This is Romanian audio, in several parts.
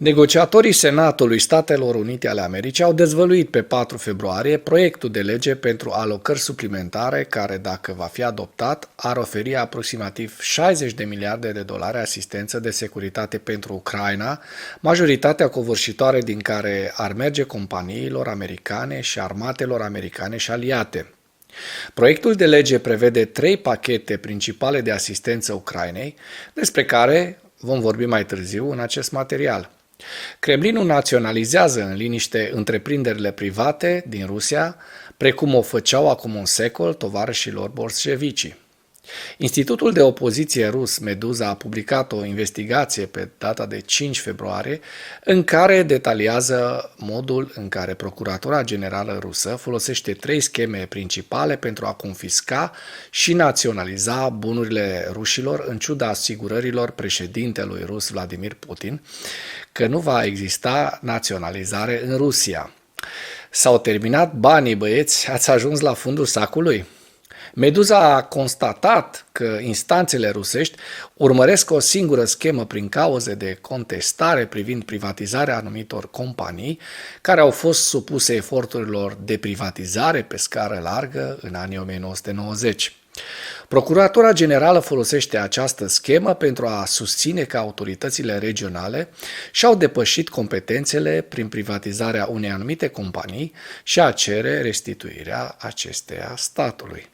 Negociatorii Senatului Statelor Unite ale Americii au dezvăluit pe 4 februarie proiectul de lege pentru alocări suplimentare care, dacă va fi adoptat, ar oferi aproximativ 60 de miliarde de dolari asistență de securitate pentru Ucraina, majoritatea covârșitoare din care ar merge companiilor americane și armatelor americane și aliate. Proiectul de lege prevede 3 pachete principale de asistență Ucrainei, despre care vom vorbi mai târziu în acest material. Kremlinul naționalizează în liniște întreprinderile private din Rusia, precum o făceau acum un secol tovarășii lor bolșevici. Institutul de opoziție rus Meduza a publicat o investigație pe data de 5 februarie în care detaliază modul în care Procuratura Generală Rusă folosește 3 scheme principale pentru a confisca și naționaliza bunurile rușilor, în ciuda asigurărilor președintelui rus Vladimir Putin că nu va exista naționalizare în Rusia. S-au terminat banii, băieți, ați ajuns la fundul sacului? Meduza a constatat că instanțele rusești urmăresc o singură schemă prin cauze de contestare privind privatizarea anumitor companii care au fost supuse eforturilor de privatizare pe scară largă în anii 1990. Procuratura Generală folosește această schemă pentru a susține că autoritățile regionale și-au depășit competențele prin privatizarea unei anumite companii și a cere restituirea acesteia statului.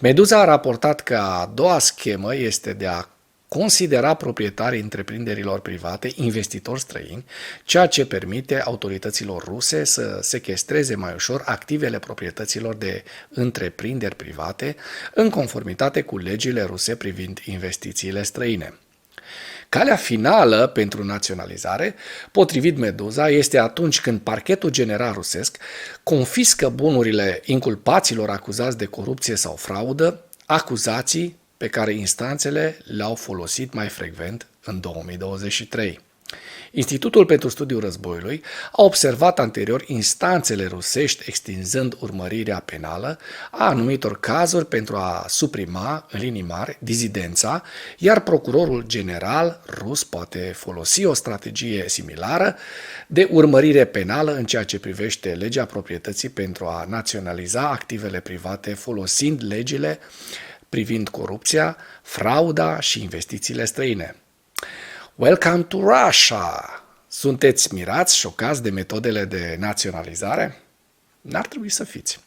Meduza a raportat că a doua schemă este de a considera proprietarii întreprinderilor private investitori străini, ceea ce permite autorităților ruse să sechestreze mai ușor activele proprietăților de întreprinderi private, în conformitate cu legile ruse privind investițiile străine. Calea finală pentru naționalizare, potrivit Meduza, este atunci când parchetul general rusesc confiscă bunurile inculpaților acuzați de corupție sau fraudă, acuzații pe care instanțele le-au folosit mai frecvent în 2023. Institutul pentru Studiul Războiului a observat anterior instanțele rusești extinzând urmărirea penală a anumitor cazuri pentru a suprima, în linii mari, dizidența, iar procurorul general rus poate folosi o strategie similară de urmărire penală în ceea ce privește legea proprietății pentru a naționaliza activele private folosind legile privind corupția, frauda și investițiile străine. Welcome to Russia! Sunteți mirați, șocați de metodele de naționalizare? N-ar trebui să fiți.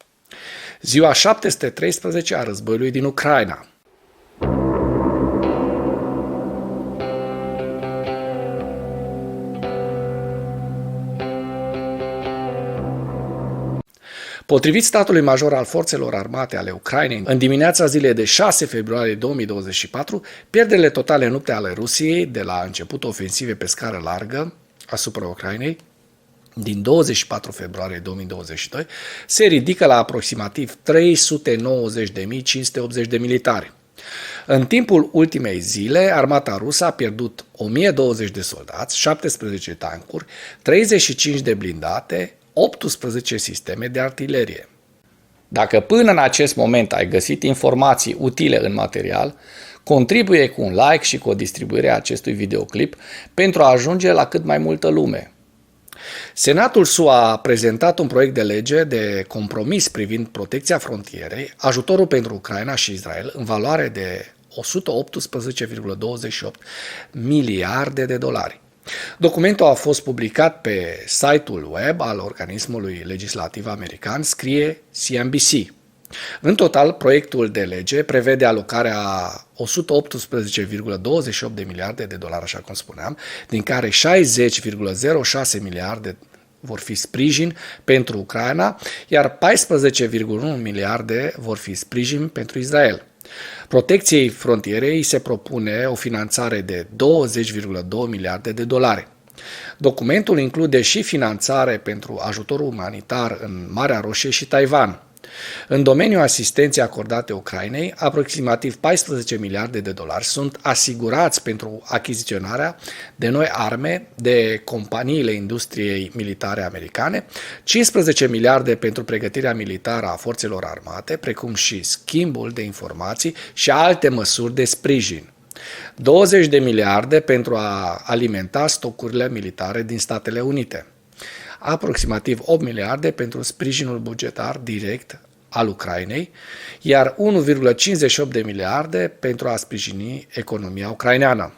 Ziua 713 a războiului din Ucraina. Potrivit statului major al forțelor armate ale Ucrainei, în dimineața zilei de 6 februarie 2024, pierderile totale în lupte ale Rusiei de la începutul ofensivei pe scară largă asupra Ucrainei din 24 februarie 2022 se ridică la aproximativ 390.580 de militari. În timpul ultimei zile, armata rusă a pierdut 1020 de soldați, 17 tancuri, 35 de blindate, 18 sisteme de artilerie. Dacă până în acest moment ai găsit informații utile în material, contribuie cu un like și cu o distribuire a acestui videoclip pentru a ajunge la cât mai multă lume. Senatul SUA a prezentat un proiect de lege de compromis privind protecția frontierei, ajutorul pentru Ucraina și Israel în valoare de 118,28 miliarde de dolari. Documentul a fost publicat pe site-ul web al organismului legislativ american, scrie CNBC. În total, proiectul de lege prevede alocarea 118,28 de miliarde de dolari, așa cum spuneam, din care 60,06 miliarde vor fi sprijin pentru Ucraina, iar 14,1 miliarde vor fi sprijin pentru Israel. Protecției frontierei se propune o finanțare de 20,2 miliarde de dolari. Documentul include și finanțare pentru ajutorul umanitar în Marea Roșie și Taiwan. În domeniul asistenței acordate Ucrainei, aproximativ 14 miliarde de dolari sunt asigurați pentru achiziționarea de noi arme de companiile industriei militare americane, 15 miliarde pentru pregătirea militară a forțelor armate, precum și schimbul de informații și alte măsuri de sprijin. 20 de miliarde pentru a alimenta stocurile militare din Statele Unite, aproximativ 8 miliarde pentru sprijinul bugetar direct al Ucrainei, iar 1,58 de miliarde pentru a sprijini economia ucraineană.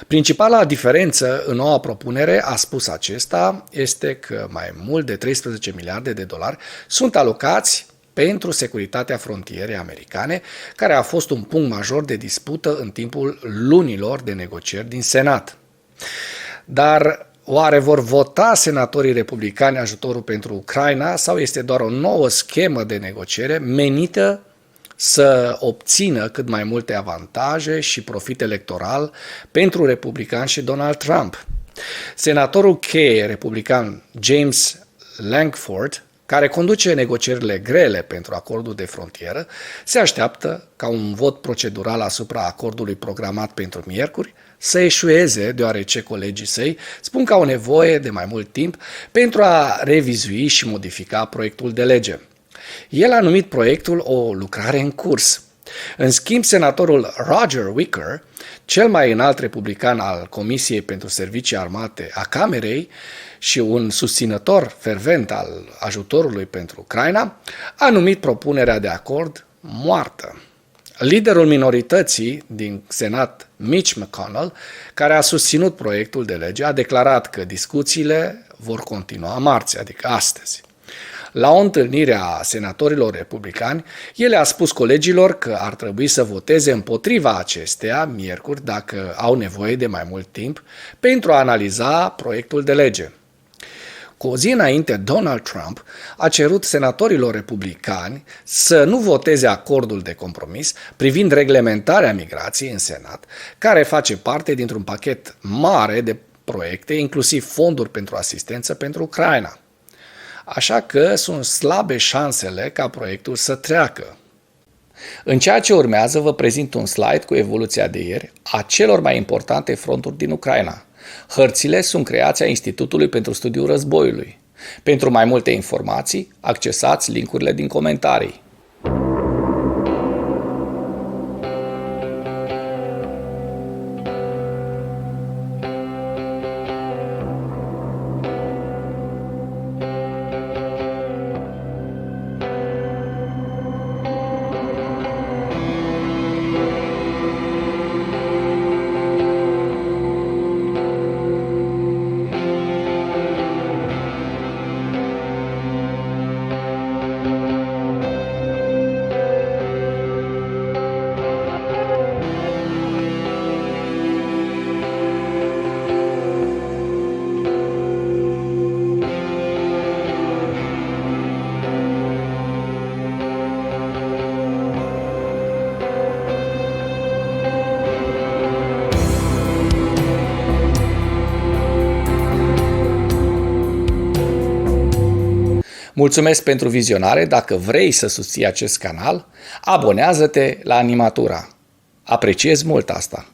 Principala diferență în noua propunere, a spus acesta, este că mai mult de 13 miliarde de dolari sunt alocați pentru securitatea frontierei americane, care a fost un punct major de dispută în timpul lunilor de negocieri din Senat. Dar oare vor vota senatorii republicani ajutorul pentru Ucraina sau este doar o nouă schemă de negociere menită să obțină cât mai multe avantaje și profit electoral pentru republicani și Donald Trump? Senatorul cheie republican James Lankford, care conduce negocierile grele pentru acordul de frontieră, se așteaptă ca un vot procedural asupra acordului programat pentru miercuri să eșueze, deoarece colegii săi spun că au nevoie de mai mult timp pentru a revizui și modifica proiectul de lege. El a numit proiectul o lucrare în curs. În schimb, senatorul Roger Wicker, cel mai înalt republican al Comisiei pentru Servicii Armate a Camerei și un susținător fervent al ajutorului pentru Ucraina, a numit propunerea de acord moartă. Liderul minorității din Senat, Mitch McConnell, care a susținut proiectul de lege, a declarat că discuțiile vor continua marți, adică astăzi. La o întâlnire a senatorilor republicani, el a spus colegilor că ar trebui să voteze împotriva acesteia miercuri dacă au nevoie de mai mult timp pentru a analiza proiectul de lege. Cu o zi înainte, Donald Trump a cerut senatorilor republicani să nu voteze acordul de compromis privind reglementarea migrației în Senat, care face parte dintr-un pachet mare de proiecte, inclusiv fonduri pentru asistență pentru Ucraina. Așa că sunt slabe șansele ca proiectul să treacă. În ceea ce urmează, vă prezint un slide cu evoluția de ieri a celor mai importante fronturi din Ucraina. Hărțile sunt creația Institutului pentru Studiul Războiului. Pentru mai multe informații, accesați linkurile din comentarii. Mulțumesc pentru vizionare. Dacă vrei să susții acest canal, abonează-te la Animatura. Apreciez mult asta.